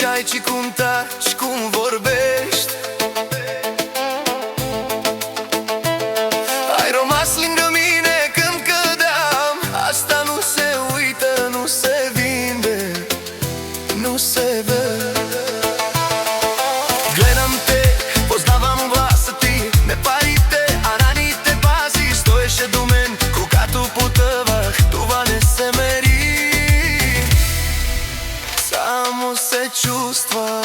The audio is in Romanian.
ai, ci cum taci, cum vorbești. Ai rămas lângă mine când cădeam. Asta nu se uită, nu se vinde, nu se vede. Gledam te, poznavam glasa ti, me parite, a raните пазиш. Стоеше до мен, когато потъвах, това не се мери, само се чувства.